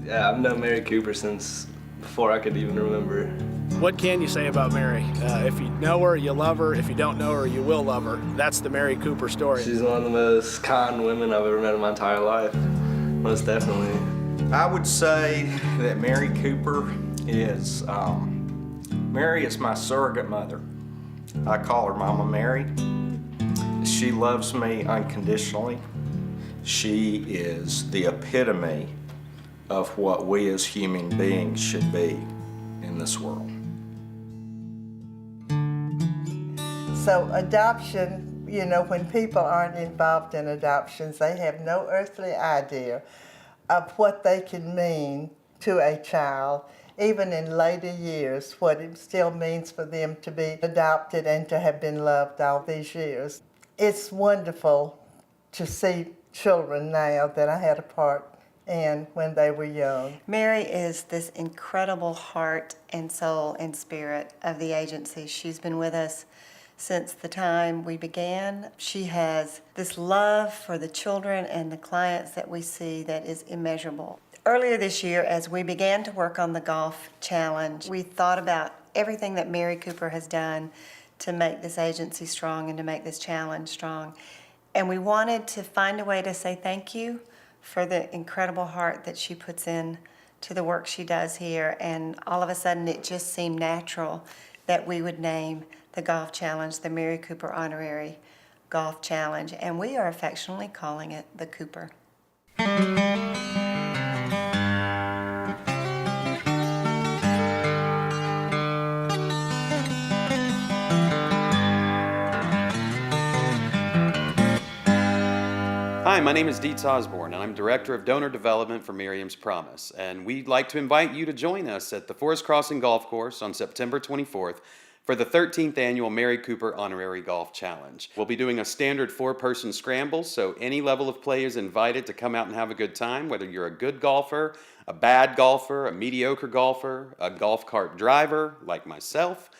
Yeah, I've known Mary Cooper since before I could even remember. What can you say about Mary? If you know her, you love her. If you don't know her, you will love her. That's the Mary Cooper story. She's one of the most kind women I've ever met in my entire life. Most definitely. I would say that Mary Cooper is, Mary is my surrogate mother. I call her Mama Mary. She loves me unconditionally. She is the epitome of what we as human beings should be in this world. So adoption, you know, when people aren't involved in adoptions, they have no earthly idea of what they can mean to a child, even in later years, what it still means for them to be adopted and to have been loved all these years. It's wonderful to see children now that I had a part in when they were young. Mary is this incredible heart and soul and spirit of the agency. She's been with us since the time we began. She has this love for the children and the clients that we see that is immeasurable. Earlier this year, as we began to work on the golf challenge, we thought about everything that Mary Cooper has done to make this agency strong and to make this challenge strong. And we wanted to find a way to say thank you for the incredible heart that she puts in to the work she does here. And all of a sudden, it just seemed natural that we would name the golf challenge the Mary Cooper Honorary Golf Challenge, and we are affectionately calling it the Cooper. Hi, my name is Dietz Osborne, and I'm Director of Donor Development for MIRIAM'S Promise, and we'd like to invite you to join us at the FORREST CROSSING Golf Course on September 24th for the 13th Annual Mary Cooper Honorary Golf Challenge. We'll be doing a standard 4-person scramble, so any level of play is invited to come out and have a good time, whether you're a good golfer, a bad golfer, a mediocre golfer, a golf cart driver like myself.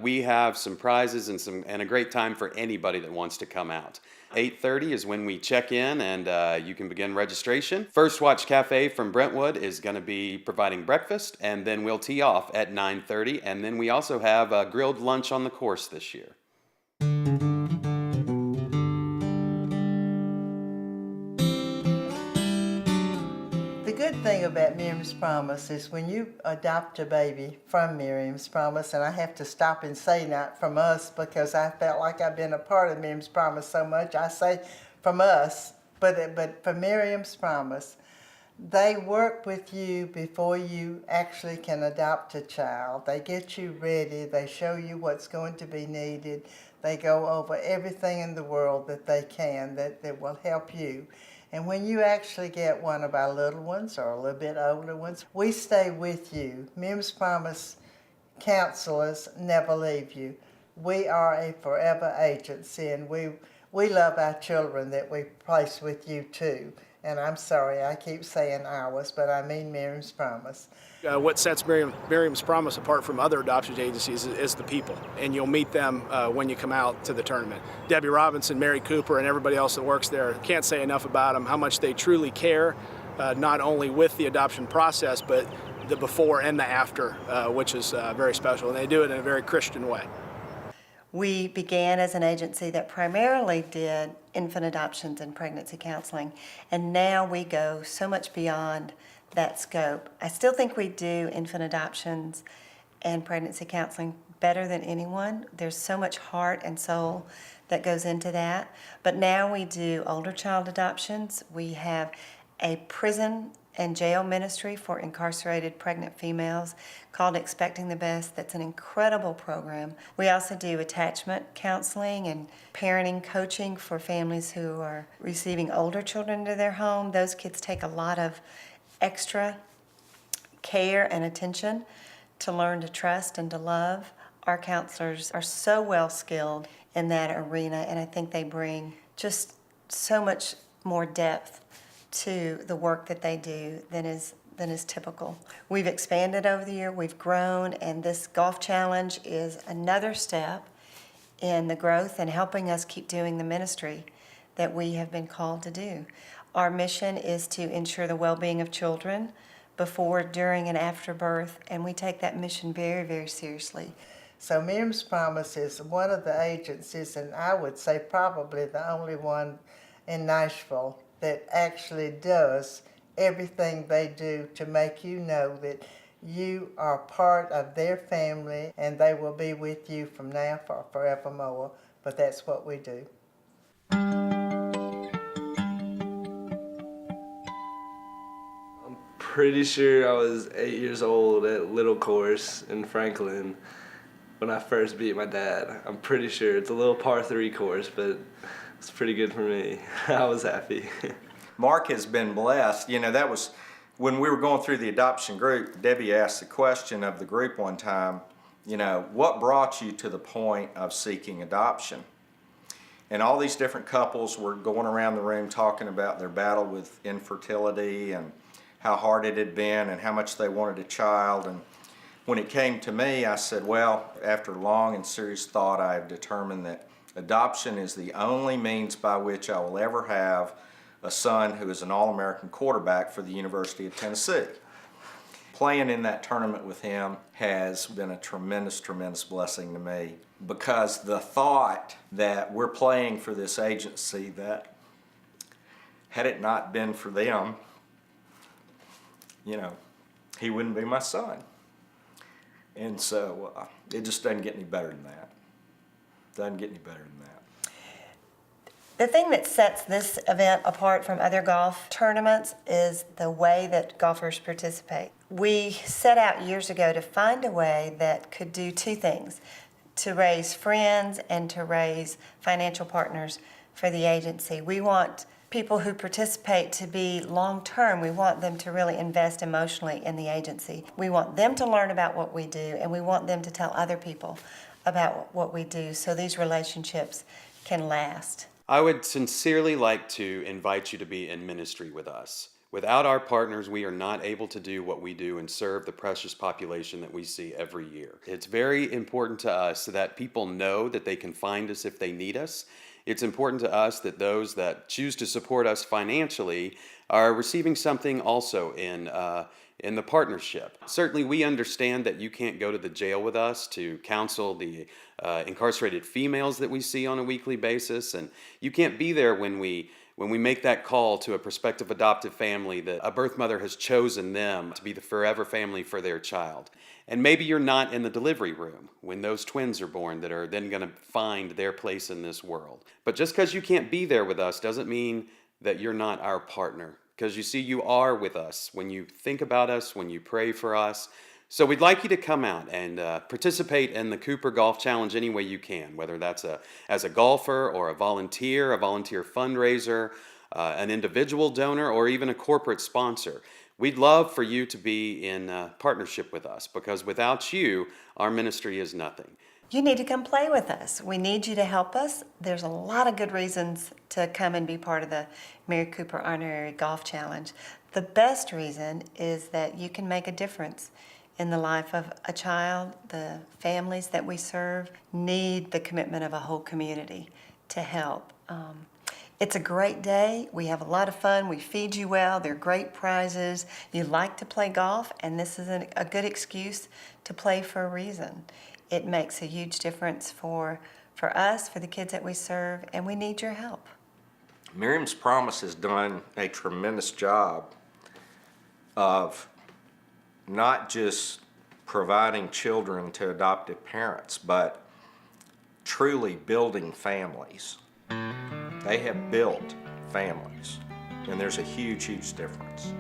We have some prizes and a great time for anybody that wants to come out. 8:30 is when we check in, and you can begin registration. First Watch Cafe from Brentwood is going to be providing breakfast, and then we'll tee off at 9:30, and then we also have a grilled lunch on the course this year. The good thing about Miriam's Promise is when you adopt a baby from Miriam's Promise, and I have to stop and say not from us because I felt like I've been a part of Miriam's Promise so much. I say from us, but for Miriam's Promise, they work with you before you actually can adopt a child. They get you ready. They show you what's going to be needed. They go over everything in the world that they can that will help you. And when you actually get one of our little ones or a little bit older ones, we stay with you. Miriam's Promise counselors never leave you. We are a forever agency, and we love our children that we place with you too. And I'm sorry, I keep saying ours, but I mean Miriam's Promise. What sets Miriam's Promise apart from other adoption agencies is the people, and you'll meet them when you come out to the tournament. Debbie Robinson, Mary Cooper, and everybody else that works there, can't say enough about them, how much they truly care, not only with the adoption process, but the before and the after, which is very special, and they do it in a very Christian way. We began as an agency that primarily did infant adoptions and pregnancy counseling, and now we go so much beyond that scope. I still think we do infant adoptions and pregnancy counseling better than anyone. There's so much heart and soul that goes into that. But now we do older child adoptions. We have a prison and jail ministry for incarcerated pregnant females called Expecting the Best. That's an incredible program. We also do attachment counseling and parenting coaching for families who are receiving older children into their home. Those kids take a lot of extra care and attention to learn to trust and to love. Our counselors are so well skilled in that arena, and I think they bring just so much more depth to the work that they do than is typical. We've expanded over the year, we've grown, and this golf challenge is another step in the growth and helping us keep doing the ministry that we have been called to do. Our mission is to ensure the well-being of children before, during, and after birth, and we take that mission very, very seriously. So Miriam's Promise is one of the agencies, and I would say probably the only one in Nashville that actually does everything they do to make you know that you are part of their family and they will be with you from now for forevermore. But that's what we do. Pretty sure I was 8 years old at Little Course in Franklin when I first beat my dad. I'm pretty sure. It's a little par 3 course, but it's pretty good for me. I was happy. Mark has been blessed. You know, that was when we were going through the adoption group. Debbie asked the question of the group one time, you know, what brought you to the point of seeking adoption? And all these different couples were going around the room talking about their battle with infertility and how hard it had been and how much they wanted a child. And when it came to me, I said, well, after long and serious thought, I have determined that adoption is the only means by which I will ever have a son who is an All-American quarterback for the University of Tennessee. Playing in that tournament with him has been a tremendous, tremendous blessing to me, because the thought that we're playing for this agency that, had it not been for them, you know, he wouldn't be my son. And so it just doesn't get any better than that. Doesn't get any better than that. The thing that sets this event apart from other golf tournaments is the way that golfers participate. We set out years ago to find a way that could do two things: to raise friends and to raise financial partners for the agency. We want people who participate to be long-term. We want them to really invest emotionally in the agency. We want them to learn about what we do, and we want them to tell other people about what we do so these relationships can last. I would sincerely like to invite you to be in ministry with us. Without our partners, we are not able to do what we do and serve the precious population that we see every year. It's very important to us that people know that they can find us if they need us. It's important to us that those that choose to support us financially are receiving something also in the partnership. Certainly, we understand that you can't go to the jail with us to counsel the incarcerated females that we see on a weekly basis, and you can't be there when we make that call to a prospective adoptive family that a birth mother has chosen them to be the forever family for their child. And maybe you're not in the delivery room when those twins are born that are then going to find their place in this world. But just because you can't be there with us doesn't mean that you're not our partner. Because you see, you are with us when you think about us, when you pray for us. So we'd like you to come out and participate in the Cooper Golf Challenge any way you can, whether that's as a golfer or a volunteer fundraiser, an individual donor, or even a corporate sponsor. We'd love for you to be in partnership with us, because without you, our ministry is nothing. You need to come play with us. We need you to help us. There's a lot of good reasons to come and be part of the Mary Cooper Honorary Golf Challenge. The best reason is that you can make a difference in the life of a child. The families that we serve need the commitment of a whole community to help. It's a great day. We have a lot of fun. We feed you well. They're great prizes. You like to play golf, and this is a good excuse to play for a reason. It makes a huge difference for us, for the kids that we serve, and we need your help. Miriam's Promise has done a tremendous job of not just providing children to adoptive parents, but truly building families. They have built families, and there's a huge, huge difference.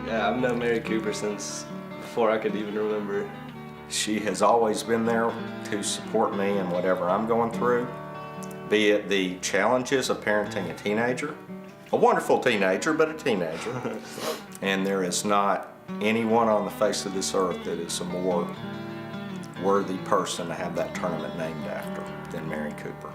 Yeah, I've known Mary Cooper since before I could even remember. She has always been there to support me in whatever I'm going through, be it the challenges of parenting a teenager, a wonderful teenager, but a teenager. And there is not anyone on the face of this earth that is a more worthy person to have that tournament named after than Mary Cooper.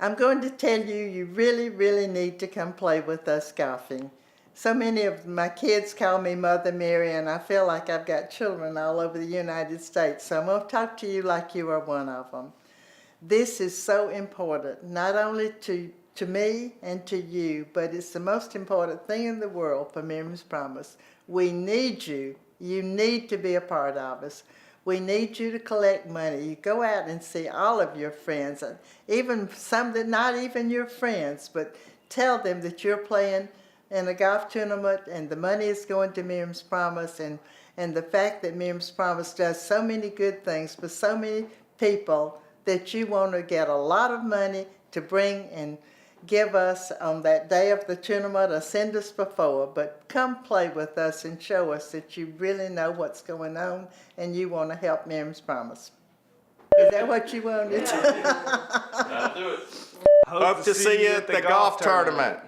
I'm going to tell you, you really, really need to come play with us golfing. So many of my kids call me Mother Mary, and I feel like I've got children all over the United States. So I'm going to talk to you like you are one of them. This is so important, not only to me and to you, but it's the most important thing in the world for Miriam's Promise. We need you. You need to be a part of us. We need you to collect money. You go out and see all of your friends, and even some that not even your friends, but tell them that you're playing in a golf tournament and the money is going to Miriam's Promise, and the fact that Miriam's Promise does so many good things for so many people that you want to get a lot of money to bring and give us on that day of the tournament or send us before, but come play with us and show us that you really know what's going on and you want to help Miriam's Promise. Is that what you wanted? That'll do it. Hope to see you at the golf tournament.